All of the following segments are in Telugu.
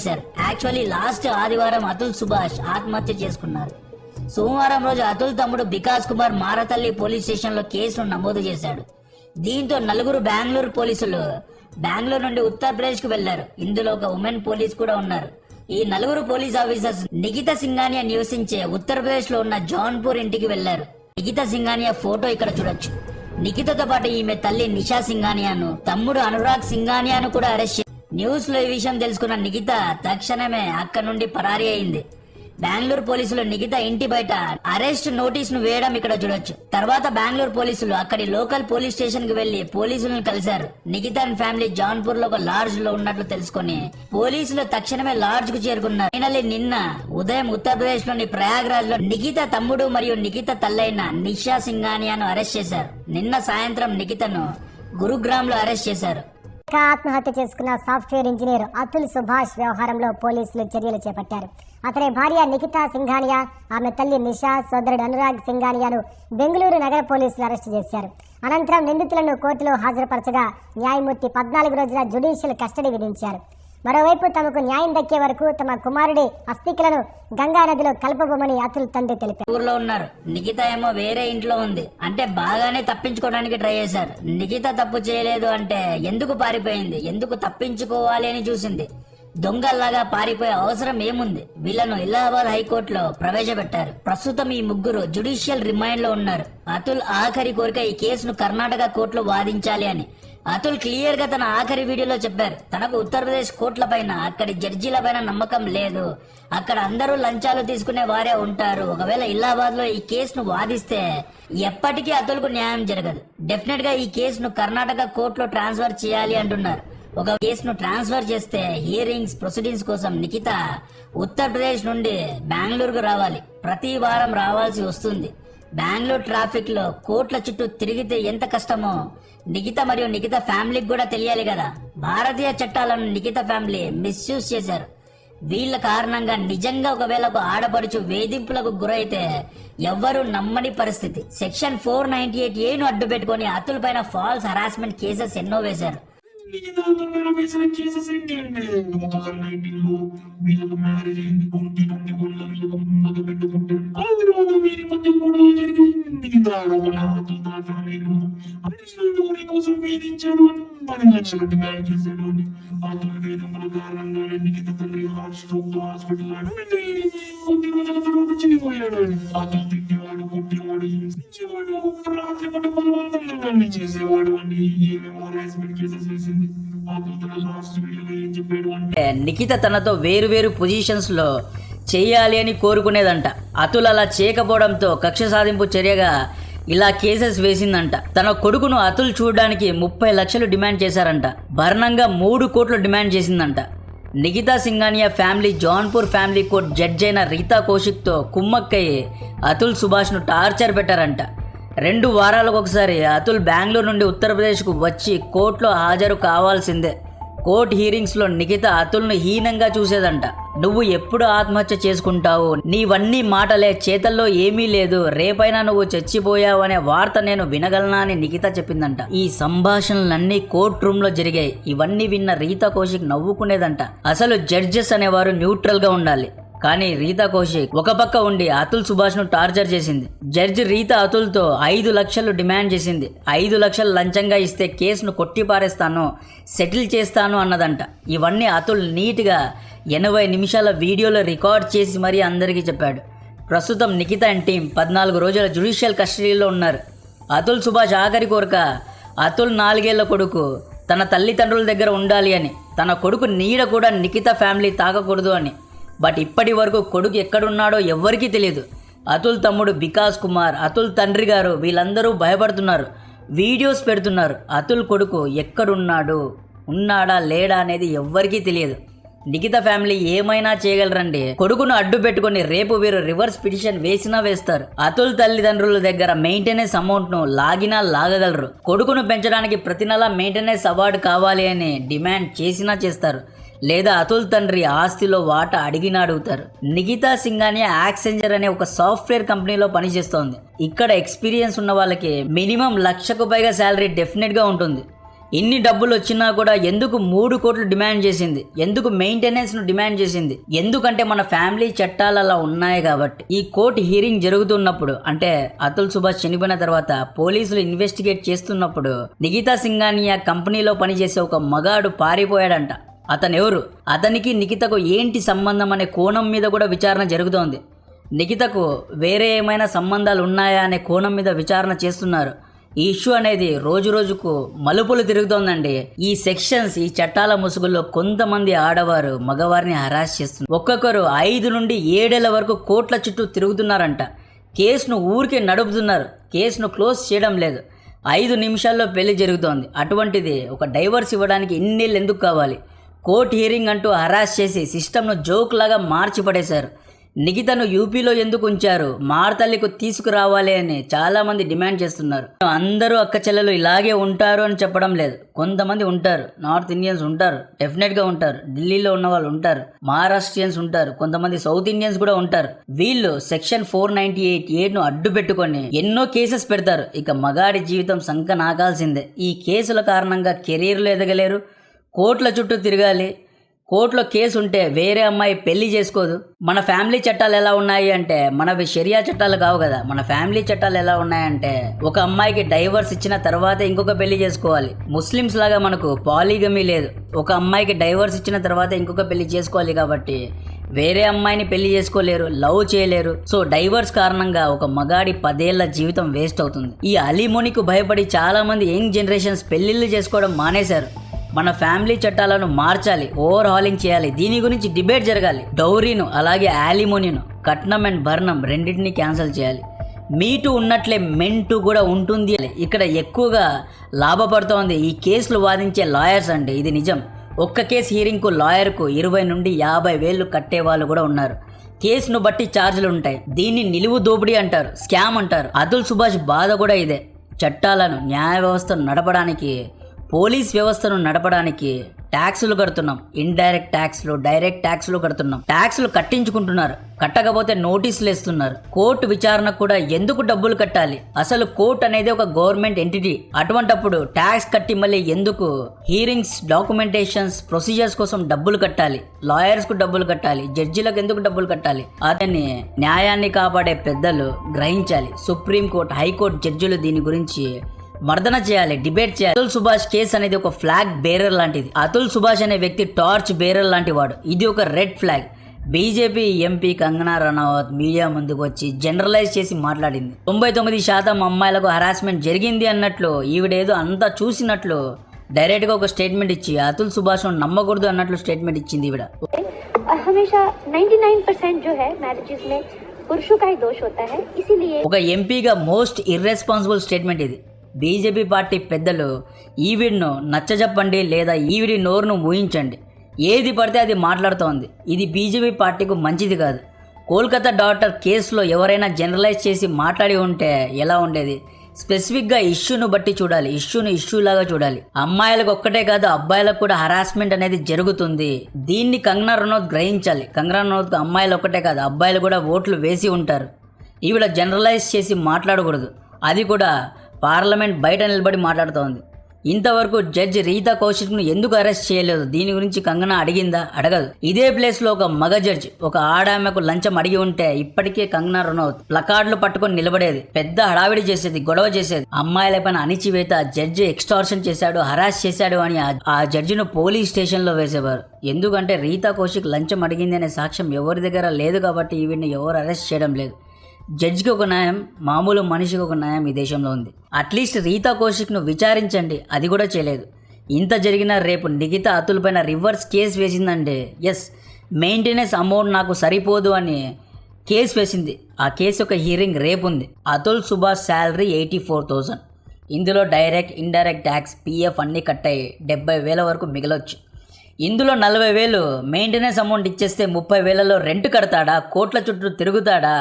చేశారు. యాక్చువల్లీ లాస్ట్ ఆదివారం అతుల్ సుభాష్ ఆత్మహత్య చేసుకున్నారు. సోమవారం రోజు అతుల్ తమ్ముడు వికాస్ కుమార్ మారతల్లి పోలీస్ స్టేషన్ లో కేసును నమోదు చేశాడు. దీంతో నలుగురు బెంగళూరు పోలీసులు బెంగళూరు నుండి ఉత్తరప్రదేశ్ కు వెళ్లారు. ఇందులో ఒక ఉమెన్ పోలీస్ కూడా ఉన్నారు. ఈ నలుగురు పోలీస్ ఆఫీసర్స్ నిఖితా సింఘానియా నివసించే ఉత్తరప్రదేశ్ లో ఉన్న జౌన్పూర్ ఇంటికి వెళ్లారు. నిఖితా సింఘానియా ఫోటో ఇక్కడ చూడొచ్చు. నిఖితతో పాటు ఈమె తల్లి నిషా సింఘానియాను, తమ్ముడు అనురాగ్ సింఘానియాను కూడా అరెస్ట్ చేశారు. న్యూస్ లో ఈ విషయం తెలుసుకున్న నిఖిత తక్షణమే అక్కడి నుండి పరారీ అయింది. బెంగళూరు పోలీసులు నిఖిత ఇంటి బయట అరెస్ట్ నోటీస్ ను వేయడం ఇక్కడ చూడొచ్చు. తర్వాత బెంగళూరు పోలీసులు అక్కడి లోకల్ పోలీస్ స్టేషన్ కి వెళ్లి పోలీసులను కలిశారు. నిఖిత అండ్ ఫ్యామిలీ జౌన్పూర్ లో ఒక లాడ్జ్ లో ఉన్నట్లు తెలుసుకుని పోలీసులు తక్షణమే లాడ్జ్ కు చేరుకున్నారు. ఫైనల్లీ నిన్న ఉదయం ఉత్తరప్రదేశ్ లోని ప్రయాగ్రాజ్ లో నిఖిత తమ్ముడు మరియు నిఖిత తల్లైన నిషా సింఘానియాను అరెస్ట్ చేశారు. నిన్న సాయంత్రం నిఖితను గురుగ్రామ్ లో అరెస్ట్ చేశారు. ఆత్మహత్య చేసుకున్న సాఫ్ట్వేర్ ఇంజనీర్ అతుల్ సుభాష్ వ్యవహారంలో పోలీసులు చర్యలు చేపట్టారు. అతని భార్య నిఖితా సింఘానియా, ఆమె తల్లి నిషా, సోదరుడు అనురాగ్ సింఘానియాను బెంగళూరు నగర పోలీసులు అరెస్టు చేశారు. అనంతరం నిందితులను కోర్టులో హాజరుపరచగా న్యాయమూర్తి 14 రోజుల జ్యుడిషియల్ కస్టడీ విధించారు. మరోవైపు తమకు న్యాయం దక్కే వరకు తమ కుమారుడి అస్థికలను గంగా నదిలో కలపబోమని అతుల్ తండ్రి తెలిపారు. ఊర్లో ఉన్నారు. నిఖిత ఏమో వేరే ఇంట్లో ఉంది. అంటే బాగానే తప్పించుకోవడానికి ట్రై చేశారు. నిఖిత తప్పు చేయలేదు అంటే ఎందుకు పారిపోయింది, ఎందుకు తప్పించుకోవాలి అని చూసింది. దొంగల్లాగా పారిపోయే అవసరం ఏముంది? వీళ్లను ఇలహాబాద్ హైకోర్టులో ప్రవేశపెట్టారు. ప్రస్తుతం ఈ ముగ్గురు జ్యుడిషియల్ రిమాండ్ లో ఉన్నారు. అతుల్ ఆఖరి కోరిక ఈ కేసును కర్ణాటక కోర్టులో వాదించాలి అని. అతుల్ క్లియర్ గా తన ఆఖరి వీడియోలో చెప్పారు. తనకు ఉత్తరప్రదేశ్ కోర్టుల పైన, అక్కడి జడ్జీల పైన నమ్మకం లేదు. అక్కడ అందరూ లంచాలు తీసుకునే వారే ఉంటారు. ఒకవేళ ఇలహాబాద్ లో ఈ కేసును వాదిస్తే ఎప్పటికీ అతుల్కు న్యాయం జరగదు. డెఫినెట్ గా ఈ కేసును కర్ణాటక కోర్టులో ట్రాన్స్ఫర్ చేయాలి అంటున్నారు. ఒక కేసును ట్రాన్స్ఫర్ చేస్తే హియరింగ్స్ ప్రొసీడింగ్స్ కోసం నిఖిత ఉత్తరప్రదేశ్ నుండి బెంగళూరుకు రావాలి. ప్రతి వారం రావాల్సి వస్తుంది. బెంగళూరు ట్రాఫిక్ లో కోట్ల చుట్టూ తిరిగితే ఎంత కష్టమో నిఖిత మరియు నిఖిత ఫ్యామిలీకి కూడా తెలియాలి కదా. భారతీయ చట్టాలను నిఖిత ఫ్యామిలీ మిస్యూజ్ చేశారు. వీళ్ళ కారణంగా నిజంగా ఒకవేళ ఒక ఆడపడుచు వేధింపులకు గురైతే ఎవ్వరూ నమ్మని పరిస్థితి. సెక్షన్ 498A ను అడ్డు పెట్టుకుని అతుల్ పైన ఫాల్స్ హరాస్మెంట్ కేసెస్ ఎన్నో వేశారు. నిఖిత తనతో వేరు వేరు పొజిషన్స్ లో చేయాలి అని కోరుకునేదంట. అతుల్ అలా చేయకపోవడంతో కక్ష సాధింపు చర్యగా ఇలా కేసెస్ వేసిందంట. తన కొడుకును అతుల్ చూడడానికి 30 లక్షలు డిమాండ్ చేశారంట. భరణంగా 3 కోట్లు డిమాండ్ చేసిందంట. Nikhita Singhania family Jaunpur family court judge అయిన రీతా కౌశిక్తో కుమ్మక్కయ్యి అతుల్ సుభాష్ను టార్చర్ పెట్టారంట. 2 వారాలకు ఒకసారి అతుల్ బెంగళూరు నుండి ఉత్తరప్రదేశ్కు వచ్చి కోర్టులో హాజరు కావాల్సిందే. కోర్ట్ హీరింగ్స్ లో నిఖిత అతుల్ను హీనంగా చూసేదంట. నువ్వు ఎప్పుడు ఆత్మహత్య చేసుకుంటావు, నీవన్నీ మాటలే, చేతల్లో ఏమీ లేదు, రేపైనా నువ్వు చచ్చిపోయావు అనే వార్త నేను వినగలనా అని నిఖిత చెప్పిందంట. ఈ సంభాషణలన్నీ కోర్ట్ రూమ్ లో జరిగాయి. ఇవన్నీ విన్న రీతా కౌశిక్ నవ్వుకునేదంట. అసలు జడ్జెస్ అనేవారు న్యూట్రల్ గా ఉండాలి. కానీ రీతా కౌశిక్ ఒక పక్క ఉండి అతుల్ సుభాష్ ను టార్చర్ చేసింది. జడ్జి రీతా అతుల్తో 5 లక్షలు డిమాండ్ చేసింది. 5 లక్షలు లంచంగా ఇస్తే కేసును కొట్టిపారేస్తాను, సెటిల్ చేస్తాను అన్నదంట. ఇవన్నీ అతుల్ నీట్గా 80 నిమిషాల వీడియోలో రికార్డ్ చేసి మరీ అందరికీ చెప్పాడు. ప్రస్తుతం నిఖిత అండ్ టీం 14 రోజుల జ్యుడిషియల్ కస్టడీలో ఉన్నారు. అతుల్ సుభాష్ ఆఖరి కోరిక అతుల్ 4 ఏళ్ల కొడుకు తన తల్లిదండ్రుల దగ్గర ఉండాలి అని, తన కొడుకు నీడ కూడా నిఖిత ఫ్యామిలీ తాకకూడదు అని. బట్ ఇప్పటి వరకు కొడుకు ఎక్కడున్నాడో ఎవ్వరికీ తెలియదు. అతుల్ తమ్ముడు వికాస్ కుమార్, అతుల్ తండ్రి గారు వీళ్ళందరూ భయపడుతున్నారు, వీడియోస్ పెడుతున్నారు. అతుల్ కొడుకు ఎక్కడున్నాడు, ఉన్నాడా లేడా అనేది ఎవ్వరికీ తెలియదు. నిఖిత ఫ్యామిలీ ఏమైనా చేయగలరండి. కొడుకును అడ్డు పెట్టుకుని రేపు వీరు రివర్స్ పిటిషన్ వేసినా వేస్తారు. అతుల్ తల్లిదండ్రుల దగ్గర మెయింటెనెన్స్ అమౌంట్ ను లాగినా లాగగలరు. కొడుకును పెంచడానికి ప్రతి నెల మెయింటెనెన్స్ అవార్డు కావాలి అని డిమాండ్ చేసినా చేస్తారు. లేదా అతుల్ తండ్రి ఆస్తిలో వాటా అడిగినా అడుగుతారు. నిఖితా సింఘానియా యాక్సెంజర్ అనే ఒక సాఫ్ట్వేర్ కంపెనీలో పనిచేస్తోంది. ఇక్కడ ఎక్స్పీరియన్స్ ఉన్న వాళ్ళకి మినిమం 1,00,000కు పైగా శాలరీ డెఫినెట్ గా ఉంటుంది. ఇన్ని డబ్బులు వచ్చినా కూడా ఎందుకు 3 కోట్లు డిమాండ్ చేసింది, ఎందుకు మెయింటెనెన్స్ ను డిమాండ్ చేసింది? ఎందుకంటే మన ఫ్యామిలీ చట్టాలు అలా ఉన్నాయి కాబట్టి. ఈ కోర్టు హీరింగ్ జరుగుతున్నప్పుడు, అంటే అతుల్ సుభాష్ చనిపోయిన తర్వాత పోలీసులు ఇన్వెస్టిగేట్ చేస్తున్నప్పుడు నిఖితా సింఘానియా కంపెనీలో పనిచేసే ఒక మగాడు పారిపోయాడంట. అతను ఎవరు, అతనికి నిఖితకు ఏంటి సంబంధం అనే కోణం మీద కూడా విచారణ జరుగుతోంది. నిఖితకు వేరే ఏమైనా సంబంధాలు ఉన్నాయా అనే కోణం మీద విచారణ చేస్తున్నారు. ఈ ఇష్యూ అనేది రోజు రోజుకు మలుపులు తిరుగుతోందండి. ఈ సెక్షన్స్, ఈ చట్టాల ముసుగుల్లో కొంతమంది ఆడవారు మగవారిని హరాస్ చేస్తున్నారు. ఒక్కొక్కరు 5 నుండి 7 ఏళ్ల వరకు కోర్టుల చుట్టూ తిరుగుతున్నారంట. కేసును ఊరికే నడుపుతున్నారు, కేసును క్లోజ్ చేయడం లేదు. 5 నిమిషాల్లో పెళ్లి జరుగుతోంది. అటువంటిది ఒక డైవర్స్ ఇవ్వడానికి ఇన్నేళ్ళు ఎందుకు కావాలి? కోర్టు హీరింగ్ అంటూ హరాస్ చేసి సిస్టమ్ను జోక్ లాగా మార్చి పడేశారు. నిఖితను యూపీలో ఎందుకు ఉంచారు, మార్తల్లికు తీసుకురావాలి అని చాలామంది డిమాండ్ చేస్తున్నారు. అందరూ అక్క చెల్లెలు ఇలాగే ఉంటారు అని చెప్పడం లేదు. కొంతమంది ఉంటారు, నార్త్ ఇండియన్స్ ఉంటారు, డెఫినెట్గా ఉంటారు. ఢిల్లీలో ఉన్న వాళ్ళు ఉంటారు, మహారాష్ట్రియన్స్ ఉంటారు, కొంతమంది సౌత్ ఇండియన్స్ కూడా ఉంటారు. వీళ్ళు సెక్షన్ 498(a)ను అడ్డు పెట్టుకొని ఎన్నో కేసెస్ పెడతారు. ఇక మగాడి జీవితం సంక నాకాల్సిందే. ఈ కేసుల కారణంగా కెరీర్లో ఎదగలేరు, కోర్టుల చుట్టూ తిరగాలి. కోర్టులో కేసు ఉంటే వేరే అమ్మాయి పెళ్లి చేసుకోదు. మన ఫ్యామిలీ చట్టాలు ఎలా ఉన్నాయి అంటే, మనవి షరియా చట్టాలు కావు కదా. మన ఫ్యామిలీ చట్టాలు ఎలా ఉన్నాయంటే, ఒక అమ్మాయికి డైవర్స్ ఇచ్చిన తర్వాత ఇంకొక పెళ్లి చేసుకోవాలి. ముస్లిమ్స్ లాగా మనకు పాలిగమీ లేదు. ఒక అమ్మాయికి డైవర్స్ ఇచ్చిన తర్వాత ఇంకొక పెళ్లి చేసుకోవాలి కాబట్టి వేరే అమ్మాయిని పెళ్లి చేసుకోలేరు, లవ్ చేయలేరు. సో డైవర్స్ కారణంగా ఒక మగాడి 10 ఏళ్ల జీవితం వేస్ట్ అవుతుంది. ఈ అలీమోనికి భయపడి చాలా మంది యంగ్ జనరేషన్స్ పెళ్లిళ్ళు చేసుకోవడం మానేశారు. మన ఫ్యామిలీ చట్టాలను మార్చాలి, ఓవర్ హాలింగ్ చేయాలి. దీని గురించి డిబేట్ జరగాలి. డౌరీను అలాగే యాలిమోనీను, కట్నం అండ్ భరణం రెండింటినీ క్యాన్సిల్ చేయాలి. మీటు ఉన్నట్లే మెంటు కూడా ఉంటుంది. ఇక్కడ ఎక్కువగా లాభపడుతోంది ఈ కేసులు వాదించే లాయర్స్ అండి. ఇది నిజం. ఒక్క కేసు హీరింగ్కు లాయర్కు 20 నుండి 50 వేలు కట్టే వాళ్ళు కూడా ఉన్నారు. కేసును బట్టి ఛార్జీలు ఉంటాయి. దీన్ని నిలువు దోపిడీ అంటారు, స్కామ్ అంటారు. అతుల్ సుభాష్ బాధ కూడా ఇదే. చట్టాలను, న్యాయ వ్యవస్థను నడపడానికి, పోలీస్ వ్యవస్థను నడపడానికి ట్యాక్సులు కడుతున్నాం. ఇండైరెక్ట్ ట్యాక్స్లు, డైరెక్ట్ ట్యాక్స్లు కడుతున్నాం. ట్యాక్సులు కట్టించుకుంటున్నారు, కట్టకపోతే నోటీసులు వేస్తున్నారు. కోర్టు విచారణ కూడా ఎందుకు డబ్బులు కట్టాలి? అసలు కోర్టు అనేది ఒక గవర్నమెంట్ ఎంటిటీ. అటువంటప్పుడు ట్యాక్స్ కట్టి మళ్ళీ ఎందుకు హీరింగ్స్, డాక్యుమెంటేషన్స్, ప్రొసీజర్స్ కోసం డబ్బులు కట్టాలి? లాయర్స్ కు డబ్బులు కట్టాలి, జడ్జిలకు ఎందుకు డబ్బులు కట్టాలి? అతన్ని న్యాయాన్ని కాపాడే పెద్దలు గ్రహించాలి. సుప్రీంకోర్టు, హైకోర్టు జడ్జిలు దీని గురించి మర్దన చేయాలి, డిబేట్ చేయాలి. అతుల్ సుభాష్ కేసు అనేది ఒక ఫ్లాగ్ బేరర్ లాంటిది. అతుల్ సుభాష్ అనే వ్యక్తి టార్చ్ బేరర్ లాంటి వాడు. ఇది ఒక red flag. BJP MP Kangana Ranaut media ముందుకు వచ్చి జనరలైజ్ చేసి మాట్లాడింది. 99% అమ్మాయిలకు హరాస్మెంట్ జరిగింది అన్నట్లు, ఈవిడేదో అంతా చూసినట్లు డైరెక్ట్ గా ఒక స్టేట్మెంట్ ఇచ్చి అతుల్ సుభాష్ నమ్మకూడదు అన్నట్లు స్టేట్మెంట్ ఇచ్చింది ఈవిడ. ఒక ఎంపీగా మోస్ట్ ఇర్రెస్పాన్సిబుల్ స్టేట్మెంట్ ఇది. బీజేపీ పార్టీ పెద్దలు ఈవిడ్ను నచ్చజెప్పండి లేదా ఈవిడి నోరును ఊహించండి. ఏది పడితే అది మాట్లాడుతోంది. ఇది బీజేపీ పార్టీకు మంచిది కాదు. కోల్కతా డాక్టర్ కేసులో ఎవరైనా జనరలైజ్ చేసి మాట్లాడి ఉంటే ఎలా ఉండేది? స్పెసిఫిక్గా ఇష్యూను బట్టి చూడాలి, ఇష్యూను ఇష్యూలాగా చూడాలి. అమ్మాయిలకు ఒక్కటే కాదు, అబ్బాయిలకు కూడా హరాస్మెంట్ అనేది జరుగుతుంది. దీన్ని కంగనా రనౌత్ గ్రహించాలి. కంగనా రనౌత్కు అమ్మాయిలు ఒక్కటే కాదు, అబ్బాయిలు కూడా ఓట్లు వేసి ఉంటారు. ఈవిడ జనరలైజ్ చేసి మాట్లాడకూడదు. అది కూడా పార్లమెంట్ బయట నిలబడి మాట్లాడుతోంది. ఇంతవరకు జడ్జి రీతా కౌశిక్ను ఎందుకు అరెస్ట్ చేయలేదు? దీని గురించి కంగనా అడిగిందా? అడగదు. ఇదే ప్లేస్లో ఒక మగ జడ్జి ఒక ఆడామెకు లంచం అడిగి ఉంటే ఇప్పటికే కంగనా రనౌత్ ప్లకార్డులు పట్టుకొని నిలబడేది, పెద్ద హడావిడి చేసేది, గొడవ చేసేది. అమ్మాయిల పైన అణిచివేత, జడ్జి ఎక్స్టార్షన్ చేశాడు, హరాస్ చేశాడు అని ఆ జడ్జిను పోలీస్ స్టేషన్లో వేసేవారు. ఎందుకంటే రీతా కౌశిక్ లంచం అడిగింది అనే సాక్ష్యం ఎవరి దగ్గర లేదు కాబట్టి ఈవిడ్ని ఎవరు అరెస్ట్ చేయడం లేదు. జడ్జికి ఒక న్యాయం, మామూలు మనిషికి ఒక న్యాయం ఈ దేశంలో ఉంది. అట్లీస్ట్ రీతా కౌశిక్ను విచారించండి, అది కూడా చేయలేదు. ఇంత జరిగినా రేపు నిఖిత అతుల్ పైన రివర్స్ కేసు వేసిందంటే, ఎస్ మెయింటెనెన్స్ అమౌంట్ నాకు సరిపోదు అని కేసు వేసింది. ఆ కేసు యొక్క హీరింగ్ రేపు ఉంది. అతుల్ సుభాష్ శాలరీ 84,000. ఇందులో డైరెక్ట్, ఇండైరెక్ట్ ట్యాక్స్, పిఎఫ్ అన్నీ కట్టాయి 70,000 వరకు మిగలొచ్చు. ఇందులో 40,000 మెయింటెనెన్స్ అమౌంట్ ఇచ్చేస్తే 30,000లో రెంట్ కడతాడా? కోట్ల చుట్టూ తిరుగుతాడా?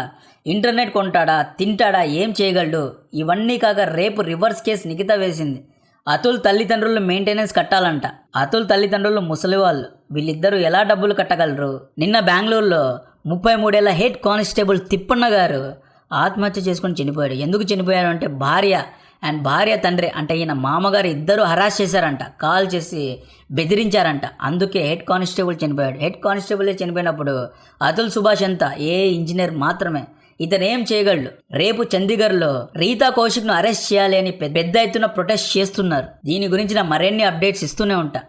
ఇంటర్నెట్ కొంటాడా? తింటాడా? ఏం చేయగలడు? ఇవన్నీ కాక రేపు రివర్స్ కేసు నిఖిత వేసింది. అతుల్ తల్లిదండ్రులు మెయింటెనెన్స్ కట్టాలంట. అతుల్ తల్లిదండ్రులు ముసలి వాళ్ళు, వీళ్ళిద్దరూ ఎలా డబ్బులు కట్టగలరు? నిన్న బెంగళూరులో 33 ఏళ్ల హెడ్ కానిస్టేబుల్ తిప్పన్న గారు ఆత్మహత్య చేసుకుని చనిపోయాడు. ఎందుకు చనిపోయాడు అంటే భార్య అండ్ భార్య తండ్రి అంటే ఈయన మామగారు ఇద్దరు హరాస్ చేశారంట, కాల్ చేసి బెదిరించారంట. అందుకే హెడ్ కానిస్టేబుల్ చనిపోయాడు. హెడ్ కానిస్టేబుల్ చనిపోయినప్పుడు అతుల్ సుభాష్ అంతా ఇంజనీర్ మాత్రమే. ఇతను ఏం చేయగలడు? రేపు చండీగఢ్లో రీతా కౌశిక్ను అరెస్ట్ చేయాలి అని పెద్ద ఎత్తున ప్రొటెస్ట్ చేస్తున్నారు. దీని గురించి మరిన్ని అప్డేట్స్ ఇస్తూనే ఉంటా.